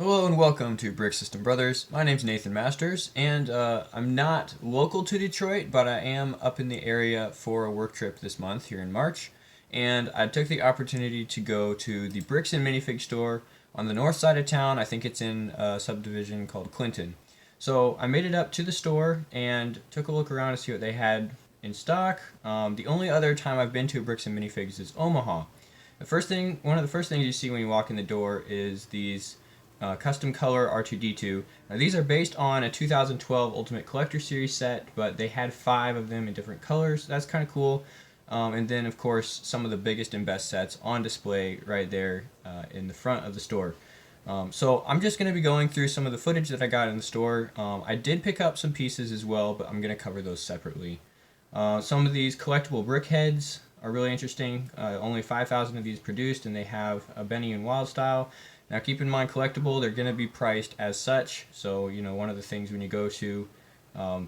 Hello and welcome to Brick System Brothers. My name's Nathan Masters, and I'm not local to Detroit, but I am up in the area for a work trip this month here in March. And I took the opportunity to go to the Bricks and Minifig store on the north side of town. I think it's in a subdivision called Clinton. So I made it up to the store and took a look around to see what they had in stock. The only other time I've been to Bricks and Minifigs is Omaha. One of the first things you see when you walk in the door is these custom color R2D2. Now these are based on a 2012 Ultimate Collector Series set, but they had 5 of them in different colors. That's kind of cool. And then, of course, some of the biggest and best sets on display right there in the front of the store. So I'm just going to be going through some of the footage that I got in the store. I did pick up some pieces as well, but I'm going to cover those separately. Some of these collectible brick heads are really interesting. Only 5,000 of these produced, and they have a Benny and Wild style. Now keep in mind, collectible, they're going to be priced as such. So, one of the things when you go to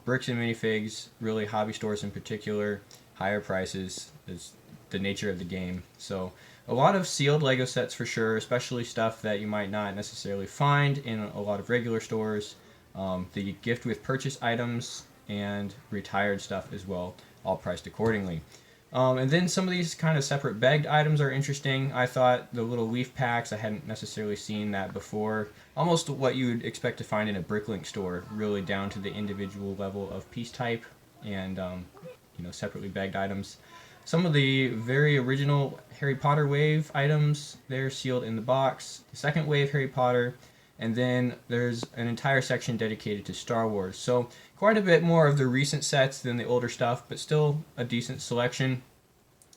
bricks and minifigs, really hobby stores in particular, higher prices is the nature of the game. So a lot of sealed Lego sets for sure, especially stuff that you might not necessarily find in a lot of regular stores. The gift with purchase items and retired stuff as well, all priced accordingly. And then some of these kind of separate bagged items are interesting. I thought the little leaf packs, I hadn't necessarily seen that before. Almost what you would expect to find in a Bricklink store, really down to the individual level of piece type and separately bagged items. Some of the very original Harry Potter wave items, they're sealed in the box. The second wave Harry Potter, and then there's an entire section dedicated to Star Wars. So quite a bit more of the recent sets than the older stuff, but still a decent selection.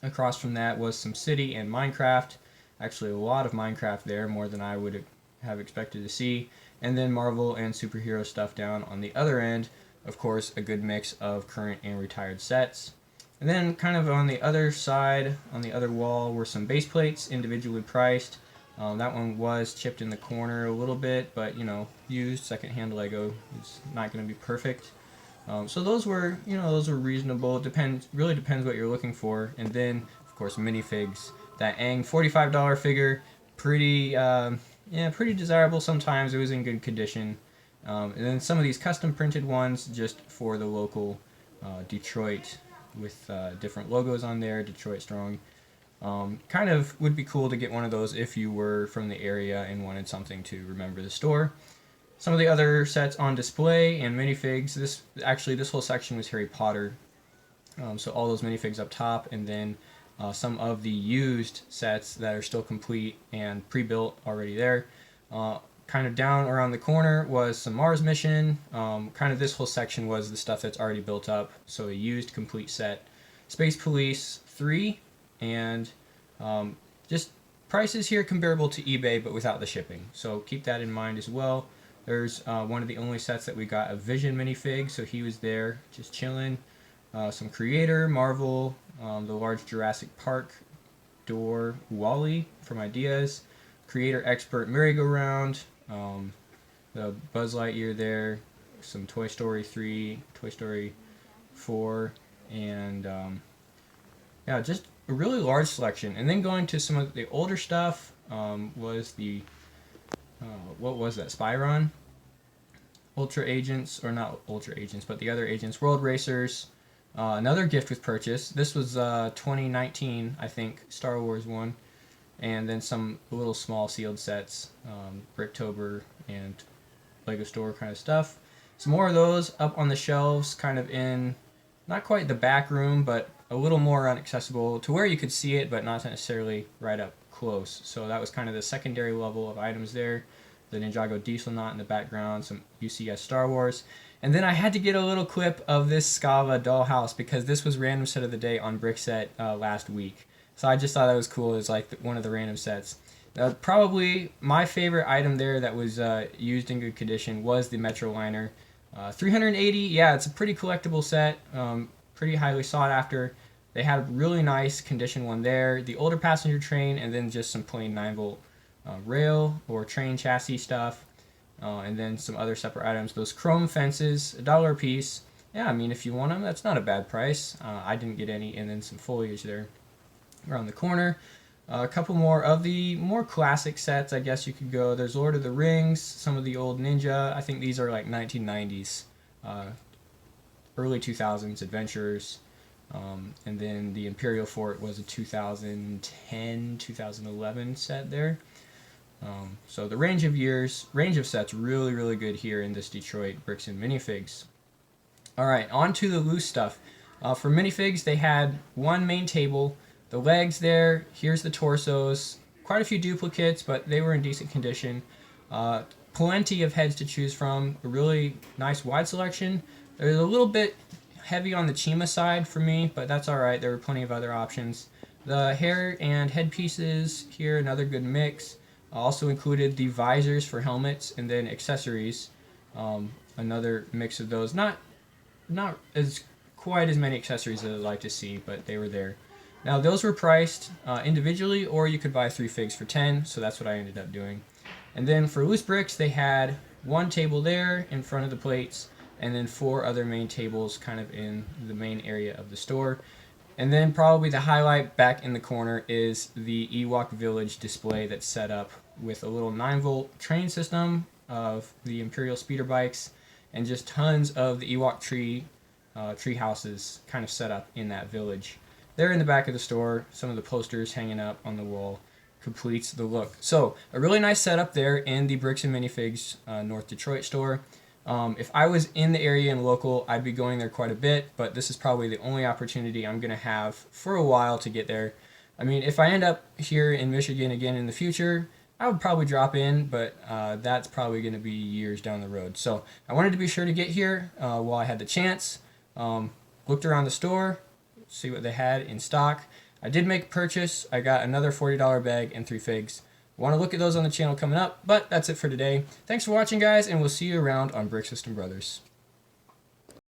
Across from that was some City and Minecraft. Actually, a lot of Minecraft there, more than I would have expected to see. And then Marvel and superhero stuff down on the other end. Of course, a good mix of current and retired sets. And then kind of on the other side, on the other wall, were some base plates, individually priced. That one was chipped in the corner a little bit, but used secondhand Lego is not going to be perfect. So those were reasonable. Really depends what you're looking for. And then, of course, minifigs. That Aang $45 figure, pretty desirable. Sometimes it was in good condition. And then some of these custom printed ones, just for the local Detroit, with different logos on there. Detroit Strong. Kind of would be cool to get one of those if you were from the area and wanted something to remember the store. Some of the other sets on display and minifigs. This whole section was Harry Potter. So all those minifigs up top, and then some of the used sets that are still complete and pre-built already there. Kind of down around the corner was some Mars mission. Kind of this whole section was the stuff that's already built up. So a used complete set. Space Police 3, and just prices here comparable to eBay but without the shipping. So keep that in mind as well. There's one of the only sets that we got, a Vision minifig, so he was there just chilling. Some Creator, Marvel, the large Jurassic Park door Wally from Ideas, Creator Expert merry-go-round, the Buzz Lightyear there, some Toy Story 3, Toy Story 4, and just a really large selection. And then going to some of the older stuff was the what was that? Spyron? Ultra Agents, or not Ultra Agents, but the other Agents, World Racers. Another gift with purchase. This was 2019, I think, Star Wars one. And then some little small sealed sets, Bricktober and Lego Store kind of stuff. Some more of those up on the shelves, kind of in, not quite the back room, but a little more inaccessible to where you could see it, but not necessarily right up close. So that was kind of the secondary level of items there. The Ninjago Dieselnaught in the background, some UCS Star Wars. And then I had to get a little clip of this Scava dollhouse because this was random set of the day on Brickset last week. So I just thought that was cool. It was like one of the random sets. Probably my favorite item there that was used in good condition was the Metroliner. 380, yeah, it's a pretty collectible set, pretty highly sought after. They had a really nice condition one there. The older passenger train, and then just some plain 9-volt rail or train chassis stuff. And then some other separate items. Those chrome fences, $1 a piece. Yeah, I mean, if you want them, that's not a bad price. I didn't get any. And then some foliage there around the corner. A couple more of the more classic sets, I guess you could go. There's Lord of the Rings, some of the old Ninja. I think these are like 1990s, early 2000s adventures. And then the Imperial Fort was a 2010, 2011 set there. So the range of sets, really, really good here in this Detroit Bricks and Minifigs. All right, on to the loose stuff. For Minifigs, they had one main table, the legs there, here's the torsos, quite a few duplicates, but they were in decent condition. Plenty of heads to choose from, a really nice wide selection. There's a little bit heavy on the Chima side for me, but that's alright, there were plenty of other options. The hair and headpieces here, another good mix. Also included the visors for helmets and then accessories. Another mix of those. Not as quite as many accessories as I'd like to see, but they were there. Now those were priced individually, or you could buy 3 figs for 10, so that's what I ended up doing. And then for loose bricks, they had one table there in front of the plates, and then 4 other main tables kind of in the main area of the store. And then probably the highlight back in the corner is the Ewok Village display that's set up with a little 9-volt train system of the Imperial speeder bikes and just tons of the Ewok tree houses kind of set up in that village. There in the back of the store, some of the posters hanging up on the wall completes the look. So a really nice setup there in the Bricks and Minifigs North Detroit store. If I was in the area and local, I'd be going there quite a bit, but this is probably the only opportunity I'm going to have for a while to get there. I mean, if I end up here in Michigan again in the future, I would probably drop in, but that's probably going to be years down the road. So I wanted to be sure to get here while I had the chance. Looked around the store, see what they had in stock. I did make a purchase. I got another $40 bag and 3 figs. Want to look at those on the channel coming up, but that's it for today. Thanks for watching, guys, and we'll see you around on Brick System Brothers.